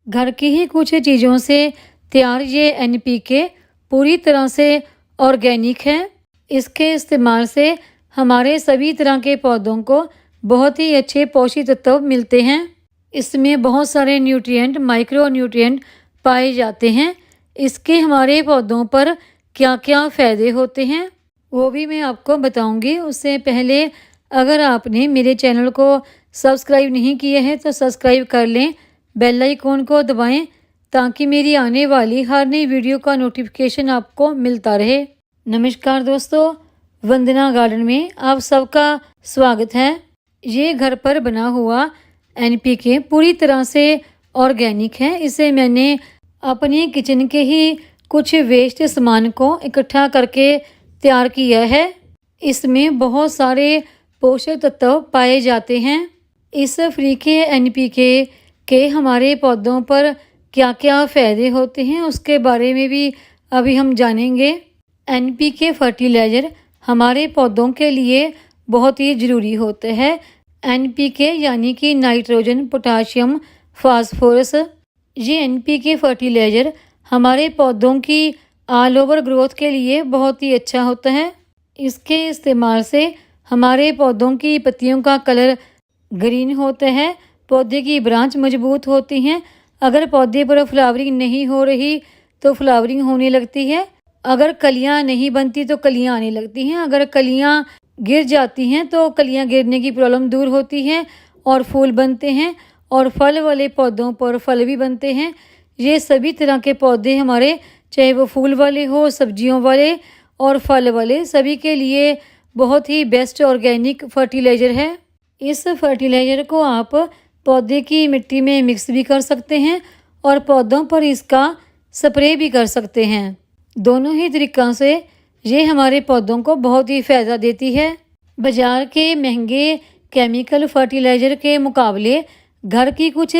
घर की ही कुछ चीज़ों से तैयार ये एनपीके पूरी तरह से ऑर्गेनिक है। इसके इस्तेमाल से हमारे सभी तरह के पौधों को बहुत ही अच्छे पोषक तत्व मिलते हैं। इसमें बहुत सारे न्यूट्रिएंट, माइक्रो न्यूट्रिएंट पाए जाते हैं। इसके हमारे पौधों पर क्या क्या फ़ायदे होते हैं वो भी मैं आपको बताऊंगी। उससे पहले अगर आपने मेरे चैनल को सब्सक्राइब नहीं किया है तो सब्सक्राइब कर लें, बेल आइकॉन को दबाएं ताकि मेरी आने वाली हर नई वीडियो का नोटिफिकेशन आपको मिलता रहे। नमस्कार दोस्तों, वंदना गार्डन में आप सबका स्वागत है। ये घर पर बना हुआ एनपीके पूरी तरह से ऑर्गेनिक है। इसे मैंने अपने किचन के ही कुछ वेस्ट सामान को इकट्ठा करके तैयार किया है। इसमें बहुत सारे पोषक तत्व पाए जाते हैं। इस फ्री के एनपीके के हमारे पौधों पर क्या क्या फ़ायदे होते हैं उसके बारे में भी अभी हम जानेंगे। एनपीके फर्टिलाइज़र हमारे पौधों के लिए बहुत ही ज़रूरी होते हैं। एनपीके यानी कि नाइट्रोजन, पोटाशियम, फास्फोरस। ये एनपीके फर्टिलाइज़र हमारे पौधों की ऑल ओवर ग्रोथ के लिए बहुत ही अच्छा होता है। इसके इस्तेमाल से हमारे पौधों की पत्तियों का कलर ग्रीन होता है, पौधे की ब्रांच मजबूत होती हैं। अगर पौधे पर फ्लावरिंग नहीं हो रही तो फ्लावरिंग होने लगती है। अगर कलियां नहीं बनती तो कलियां आने लगती हैं। अगर कलियां गिर जाती हैं तो कलियां गिरने की प्रॉब्लम दूर होती है और फूल बनते हैं और फल वाले पौधों पर फल भी बनते हैं। ये सभी तरह के पौधे हमारे, चाहे वो फूल वाले हो, सब्जियों वाले और फल वाले, सभी के लिए बहुत ही बेस्ट ऑर्गेनिक फर्टिलाइज़र है। इस फर्टिलाइज़र को आप पौधे की मिट्टी में मिक्स भी कर सकते हैं और पौधों पर इसका स्प्रे भी कर सकते हैं। दोनों ही तरीक़ों से ये हमारे पौधों को बहुत ही फ़ायदा देती है। बाज़ार के महंगे केमिकल फर्टिलाइज़र के मुकाबले घर की कुछ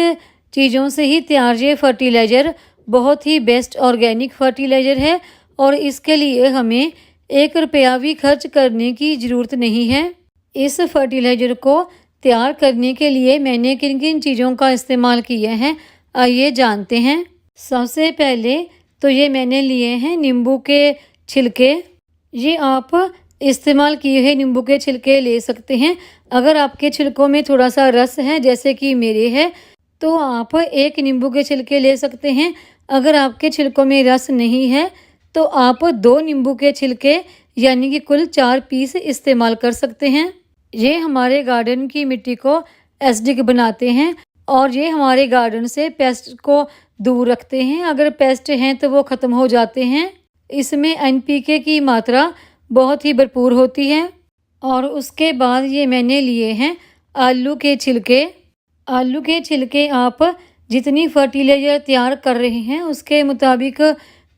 चीज़ों से ही तैयार ये फर्टिलाइज़र बहुत ही बेस्ट ऑर्गेनिक फर्टिलाइज़र है और इसके लिए हमें 1 रुपया भी खर्च करने की ज़रूरत नहीं है। इस फर्टिलाइज़र को तैयार करने के लिए मैंने किन किन चीज़ों का इस्तेमाल किया है आइए जानते हैं। सबसे पहले तो ये मैंने लिए हैं नींबू के छिलके। ये आप इस्तेमाल किए हुए नींबू के छिलके ले सकते हैं। अगर आपके छिलकों में थोड़ा सा रस है जैसे कि मेरे है तो आप 1 नींबू के छिलके ले सकते हैं। अगर आपके छिलकों में रस नहीं है तो आप 2 नींबू के छिलके यानी कि कुल 4 पीस इस्तेमाल कर सकते हैं। ये हमारे गार्डन की मिट्टी को एसिडिक बनाते हैं और ये हमारे गार्डन से पेस्ट को दूर रखते हैं। अगर पेस्ट हैं तो वो ख़त्म हो जाते हैं। इसमें एनपीके की मात्रा बहुत ही भरपूर होती है। और उसके बाद ये मैंने लिए हैं आलू के छिलके। आलू के छिलके आप जितनी फर्टिलाइज़र तैयार कर रहे हैं उसके मुताबिक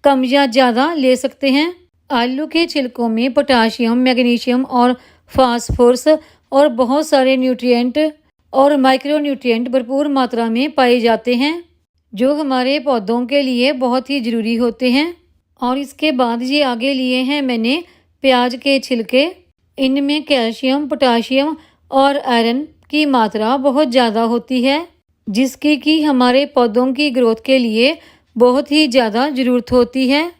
कम या ज़्यादा ले सकते हैं। आलू के छिलकों में पोटाशियम, मैग्नीशियम और फास्फोरस और बहुत सारे न्यूट्रिएंट और माइक्रो न्यूट्रिएंट भरपूर मात्रा में पाए जाते हैं जो हमारे पौधों के लिए बहुत ही ज़रूरी होते हैं। और इसके बाद ये आगे लिए हैं मैंने प्याज के छिलके। इनमें कैल्शियम, पोटाशियम और आयरन की मात्रा बहुत ज़्यादा होती है जिसकी कि हमारे पौधों की ग्रोथ के लिए बहुत ही ज़्यादा ज़रूरत होती है।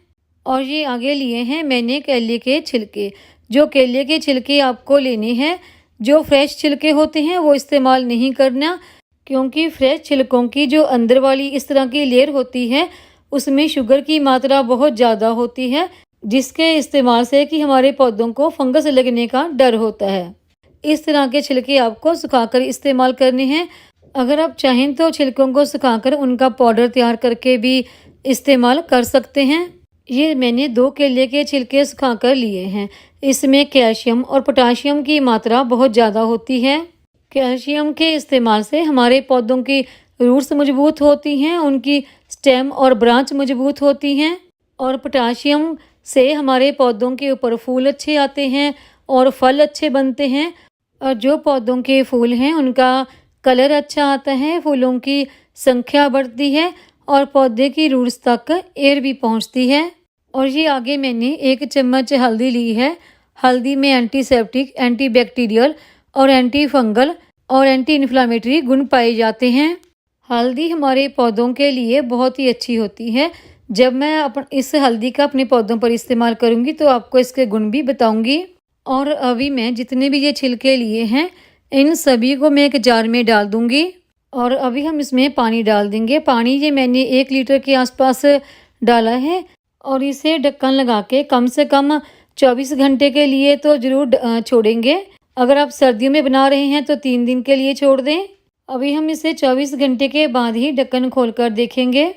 और ये आगे लिए हैं मैंने केले के छिलके। जो केले के छिलके आपको लेने हैं, जो फ्रेश छिलके होते हैं वो इस्तेमाल नहीं करना, क्योंकि फ्रेश छिलकों की जो अंदर वाली इस तरह की लेयर होती है उसमें शुगर की मात्रा बहुत ज़्यादा होती है जिसके इस्तेमाल से कि हमारे पौधों को फंगस लगने का डर होता है। इस तरह के छिलके आपको सुखाकर इस्तेमाल करने हैं। अगर आप चाहें तो छिलकों को सुखाकर उनका पाउडर तैयार करके भी इस्तेमाल कर सकते हैं। ये मैंने 2 केले के छिलके सुखाकर लिए हैं। इसमें कैल्शियम और पोटाशियम की मात्रा बहुत ज़्यादा होती है। कैल्शियम के इस्तेमाल से हमारे पौधों की रूट्स मजबूत होती हैं, उनकी स्टेम और ब्रांच मजबूत होती हैं। और पोटाशियम से हमारे पौधों के ऊपर फूल अच्छे आते हैं और फल अच्छे बनते हैं। और जो पौधों के फूल हैं उनका कलर अच्छा आता है, फूलों की संख्या बढ़ती है और पौधे की रूट्स तक एयर भी पहुंचती है। और ये आगे मैंने 1 चम्मच हल्दी ली है। हल्दी में एंटीसेप्टिक, एंटीबैक्टीरियल और एंटी फंगल और एंटी इन्फ्लामेटरी गुण पाए जाते हैं। हल्दी हमारे पौधों के लिए बहुत ही अच्छी होती है। जब मैं इस हल्दी का अपने पौधों पर इस्तेमाल करूँगी तो आपको इसके गुण भी बताऊँगी। और अभी मैं जितने भी ये छिलके लिए हैं इन सभी को मैं एक जार में डाल दूँगी और अभी हम इसमें पानी डाल देंगे। पानी ये मैंने 1 लीटर के आसपास डाला है और इसे ढक्कन लगा के कम से कम 24 घंटे के लिए तो ज़रूर छोड़ेंगे। अगर आप सर्दियों में बना रहे हैं तो 3 दिन के लिए छोड़ दें। अभी हम इसे 24 घंटे के बाद ही ढक्कन खोलकर देखेंगे।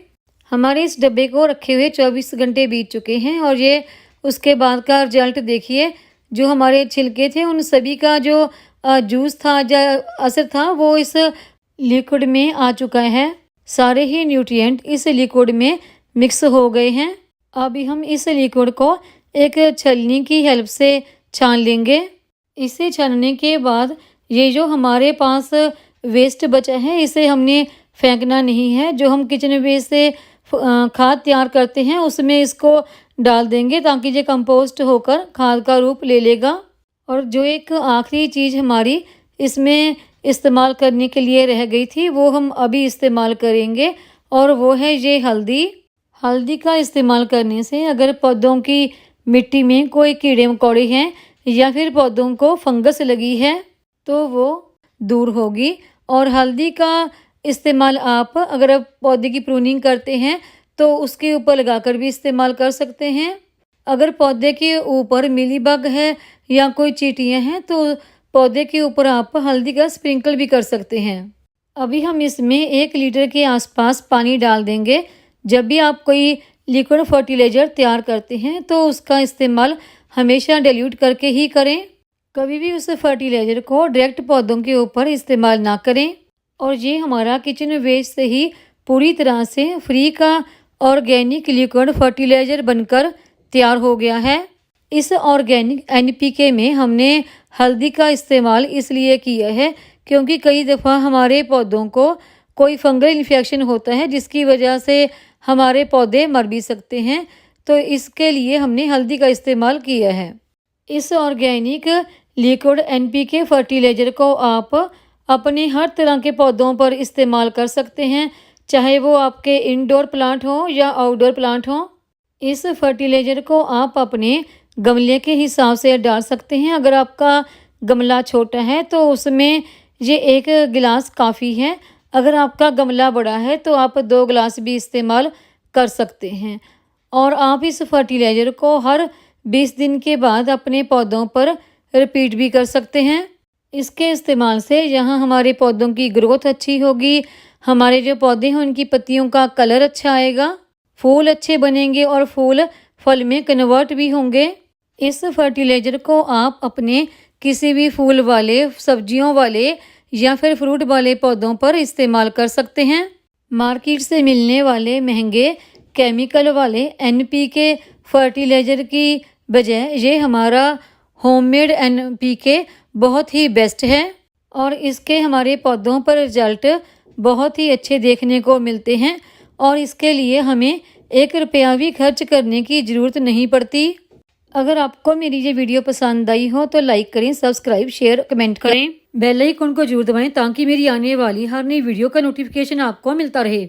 हमारे इस डब्बे को रखे हुए 24 घंटे बीत चुके हैं और ये उसके बाद का रिजल्ट देखिए। जो हमारे छिलके थे उन सभी का जो जूस था या असर था वो इस लिक्विड में आ चुका है। सारे ही न्यूट्रिएंट इस लिक्विड में मिक्स हो गए हैं। अभी हम इस लिक्विड को एक छलनी की हेल्प से छान लेंगे। इसे छानने के बाद ये जो हमारे पास वेस्ट बचा है इसे हमने फेंकना नहीं है। जो हम किचन वेस्ट से खाद तैयार करते हैं उसमें इसको डाल देंगे ताकि ये कंपोस्ट होकर खाद का रूप ले लेगा। और जो एक आखिरी चीज़ हमारी इसमें इस्तेमाल करने के लिए रह गई थी वो हम अभी इस्तेमाल करेंगे और वो है ये हल्दी। हल्दी का इस्तेमाल करने से अगर पौधों की मिट्टी में कोई कीड़े मकोड़े हैं या फिर पौधों को फंगस लगी है तो वो दूर होगी। और हल्दी का इस्तेमाल आप अगर आप पौधे की प्रूनिंग करते हैं तो उसके ऊपर लगाकर भी इस्तेमाल कर सकते हैं। अगर पौधे के ऊपर मिलीबग है या कोई चींटियाँ हैं तो पौधे के ऊपर आप हल्दी का स्प्रिंकल भी कर सकते हैं। अभी हम इसमें 1 लीटर के आसपास पानी डाल देंगे। जब भी आप कोई लिक्विड फर्टिलाइज़र तैयार करते हैं तो उसका इस्तेमाल हमेशा डाइल्यूट करके ही करें। कभी भी उस फर्टिलाइज़र को डायरेक्ट पौधों के ऊपर इस्तेमाल ना करें। और ये हमारा किचन वेस्ट से ही पूरी तरह से फ्री का ऑर्गेनिक लिक्विड फर्टिलाइज़र बनकर तैयार हो गया है। इस ऑर्गेनिक NPK में हमने हल्दी का इस्तेमाल इसलिए किया है क्योंकि कई दफ़ा हमारे पौधों को कोई फंगल इन्फेक्शन होता है जिसकी वजह से हमारे पौधे मर भी सकते हैं। तो इसके लिए हमने हल्दी का इस्तेमाल किया है। इस ऑर्गेनिक लिक्विड NPK फर्टिलाइज़र को आप अपने हर तरह के पौधों पर इस्तेमाल कर सकते हैं, चाहे वो आपके इंडोर प्लांट हो या आउटडोर प्लांट हो। इस फर्टिलाइज़र को आप अपने गमले के हिसाब से डाल सकते हैं। अगर आपका गमला छोटा है तो उसमें ये 1 गिलास काफ़ी है। अगर आपका गमला बड़ा है तो आप 2 गिलास भी इस्तेमाल कर सकते हैं। और आप इस फर्टिलाइज़र को हर 20 दिन के बाद अपने पौधों पर रिपीट भी कर सकते हैं। इसके इस्तेमाल से यहाँ हमारे पौधों की ग्रोथ अच्छी होगी, हमारे जो पौधे हैं उनकी पत्तियों का कलर अच्छा आएगा, फूल अच्छे बनेंगे और फूल फल में कन्वर्ट भी होंगे। इस फर्टिलाइज़र को आप अपने किसी भी फूल वाले, सब्जियों वाले या फिर फ्रूट वाले पौधों पर इस्तेमाल कर सकते हैं। मार्केट से मिलने वाले महंगे केमिकल वाले NPK फर्टिलाइज़र की बजाय ये हमारा होममेड NPK बहुत ही बेस्ट है और इसके हमारे पौधों पर रिजल्ट बहुत ही अच्छे देखने को मिलते हैं और इसके लिए हमें 1 रुपया भी खर्च करने की ज़रूरत नहीं पड़ती। अगर आपको मेरी ये वीडियो पसंद आई हो तो लाइक करें, सब्सक्राइब, शेयर, कमेंट करें। बेल आइकन को जरूर दबाएं ताकि मेरी आने वाली हर नई वीडियो का नोटिफिकेशन आपको मिलता रहे।